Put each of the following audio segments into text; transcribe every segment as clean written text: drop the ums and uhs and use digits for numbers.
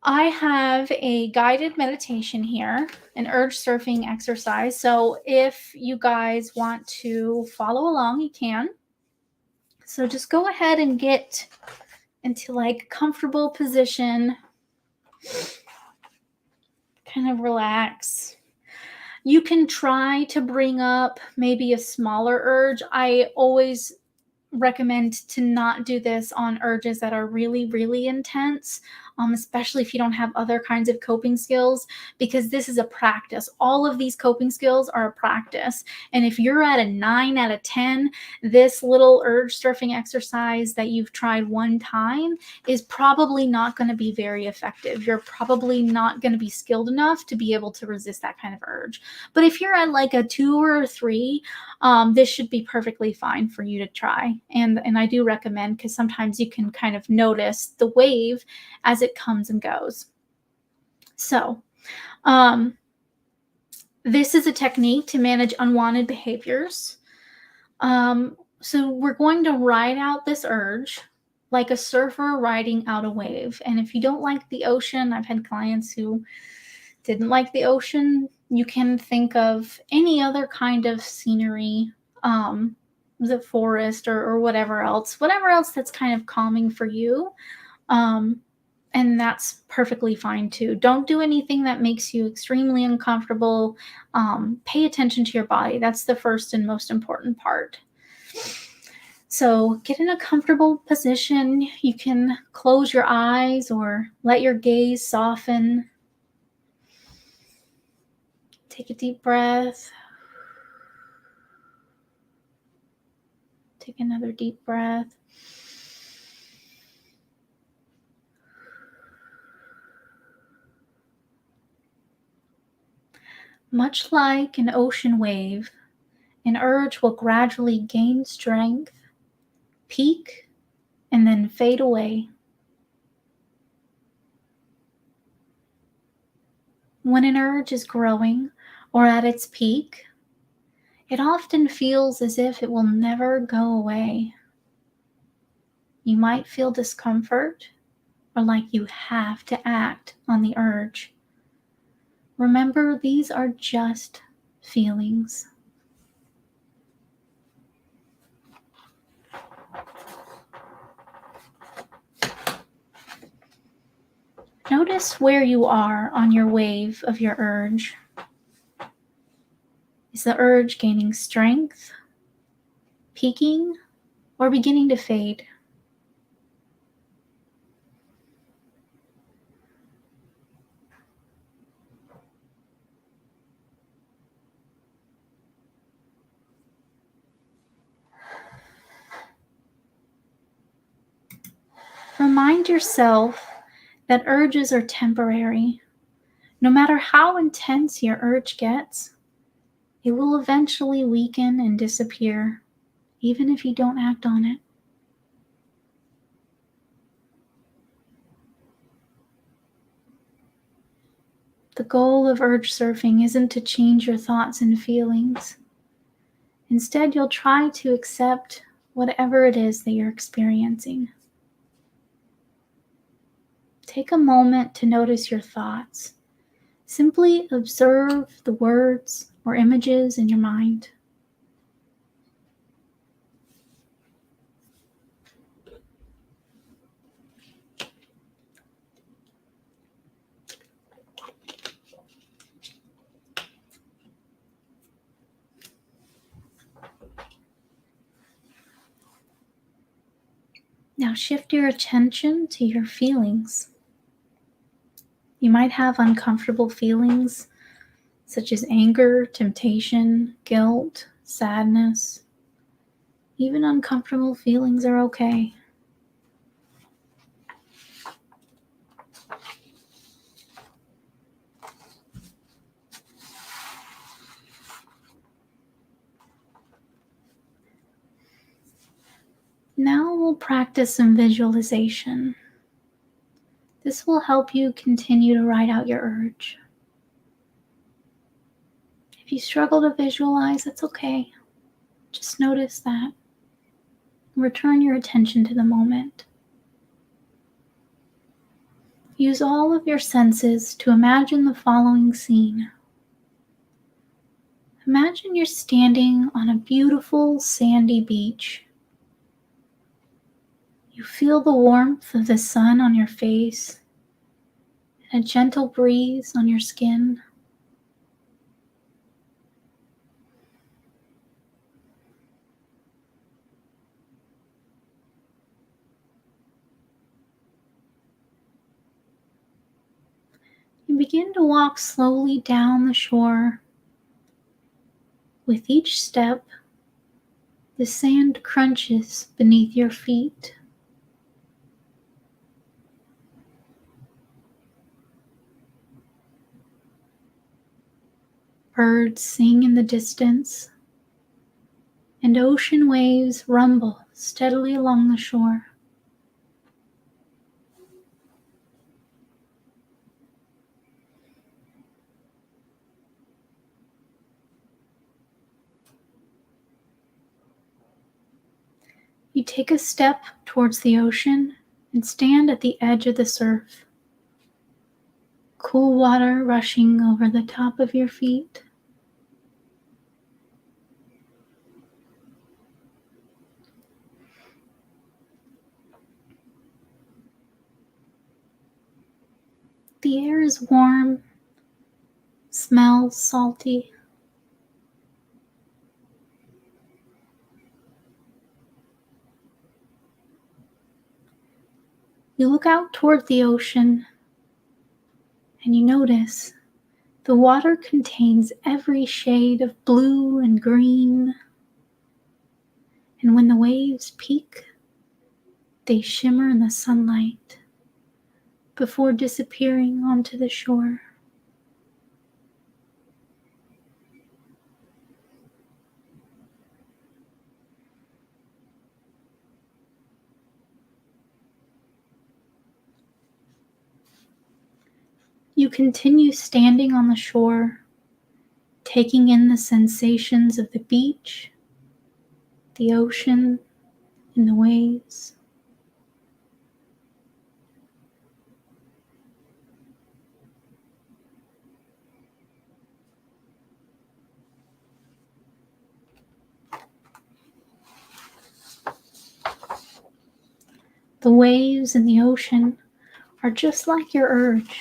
I have a guided meditation here, an urge surfing exercise. So if you guys want to follow along, you can. So just go ahead and get into like comfortable position. Kind of relax. You can try to bring up maybe a smaller urge. I always recommend to not do this on urges that are really, really intense, especially if you don't have other kinds of coping skills, because this is a practice. All of these coping skills are a practice. And if you're at a 9 out of 10, this little urge surfing exercise that you've tried one time is probably not going to be very effective. You're probably not going to be skilled enough to be able to resist that kind of urge. But if you're at like a 2 or a 3, this should be perfectly fine for you to try. And I do recommend, because sometimes you can kind of notice the wave as it comes and goes. So this is a technique to manage unwanted behaviors. So we're going to ride out this urge like a surfer riding out a wave. And if you don't like the ocean, I've had clients who didn't like the ocean. You can think of any other kind of scenery, the forest or whatever else that's kind of calming for you. And that's perfectly fine too. Don't do anything that makes you extremely uncomfortable. Pay attention to your body. That's the first and most important part. So get in a comfortable position. You can close your eyes or let your gaze soften. Take a deep breath. Take another deep breath. Much like an ocean wave, an urge will gradually gain strength, peak, and then fade away. When an urge is growing or at its peak, it often feels as if it will never go away. You might feel discomfort or like you have to act on the urge. Remember, these are just feelings. Notice where you are on your wave of your urge. Is the urge gaining strength, peaking, or beginning to fade? Remind yourself that urges are temporary. No matter how intense your urge gets, it will eventually weaken and disappear, even if you don't act on it. The goal of urge surfing isn't to change your thoughts and feelings. Instead, you'll try to accept whatever it is that you're experiencing. Take a moment to notice your thoughts. Simply observe the words or images in your mind. Now shift your attention to your feelings. You might have uncomfortable feelings such as anger, temptation, guilt, sadness. Even uncomfortable feelings are okay. Now we'll practice some visualization. This will help you continue to ride out your urge. If you struggle to visualize, that's okay. Just notice that. Return your attention to the moment. Use all of your senses to imagine the following scene. Imagine you're standing on a beautiful sandy beach. You feel the warmth of the sun on your face and a gentle breeze on your skin. You begin to walk slowly down the shore. With each step, the sand crunches beneath your feet. Birds sing in the distance, and ocean waves rumble steadily along the shore. You take a step towards the ocean and stand at the edge of the surf. Cool water rushing over the top of your feet. The air is warm, smells salty. You look out toward the ocean and you notice the water contains every shade of blue and green. And when the waves peak, they shimmer in the sunlight before disappearing onto the shore. You continue standing on the shore, taking in the sensations of the beach, the ocean, and the waves. The waves in the ocean are just like your urge.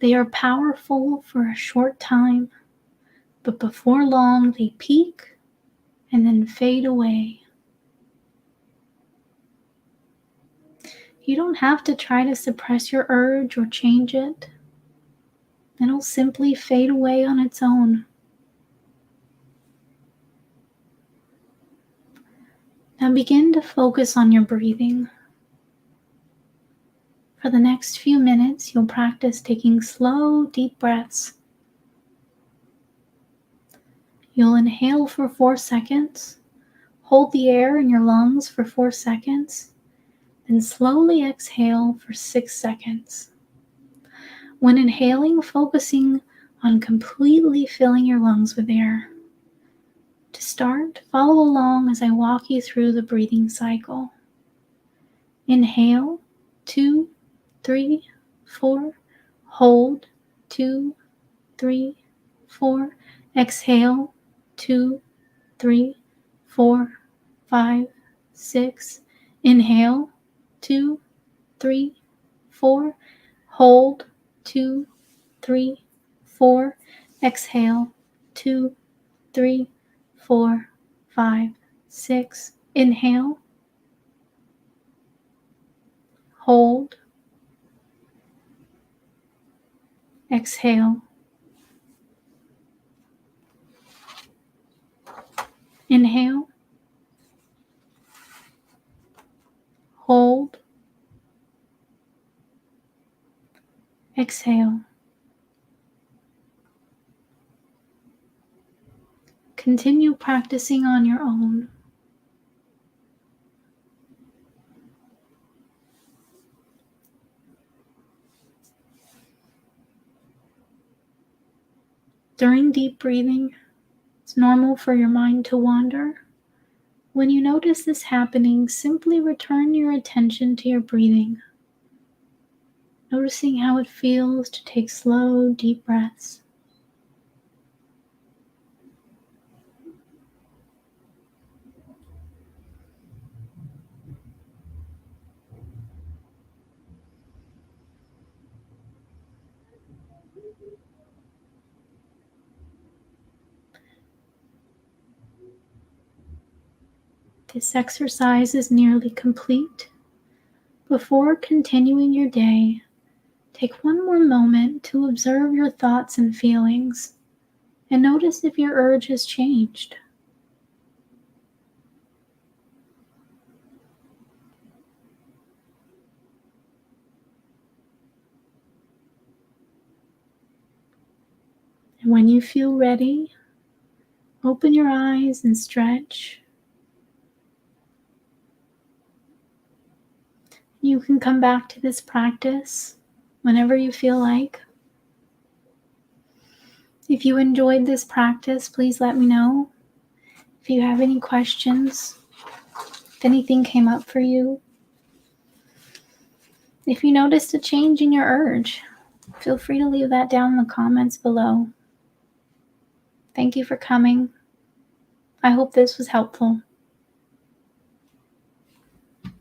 They are powerful for a short time, but before long they peak and then fade away. You don't have to try to suppress your urge or change it. It'll simply fade away on its own. Now begin to focus on your breathing. For the next few minutes, you'll practice taking slow, deep breaths. You'll inhale for 4 seconds, hold the air in your lungs for 4 seconds, then slowly exhale for 6 seconds. When inhaling, focusing on completely filling your lungs with air. To start, follow along as I walk you through the breathing cycle. Inhale, 2, 3, 4. Hold, 2, 3, 4. Exhale, 2, 3, 4, 5, 6. Inhale, 2, 3, 4. Hold, 2, 3, 4. Exhale, 2, 3, 4, 5, 6. Inhale, hold, exhale, inhale, hold, exhale. Continue practicing on your own. During deep breathing, it's normal for your mind to wander. When you notice this happening, simply return your attention to your breathing. noticing how it feels to take slow, deep breaths. This exercise is nearly complete. Before continuing your day, take one more moment to observe your thoughts and feelings and notice if your urge has changed. And when you feel ready, open your eyes and stretch. You can come back to this practice whenever you feel like. If you enjoyed this practice, please let me know. If you have any questions, if anything came up for you, if you noticed a change in your urge, feel free to leave that down in the comments below. Thank you for coming. I hope this was helpful.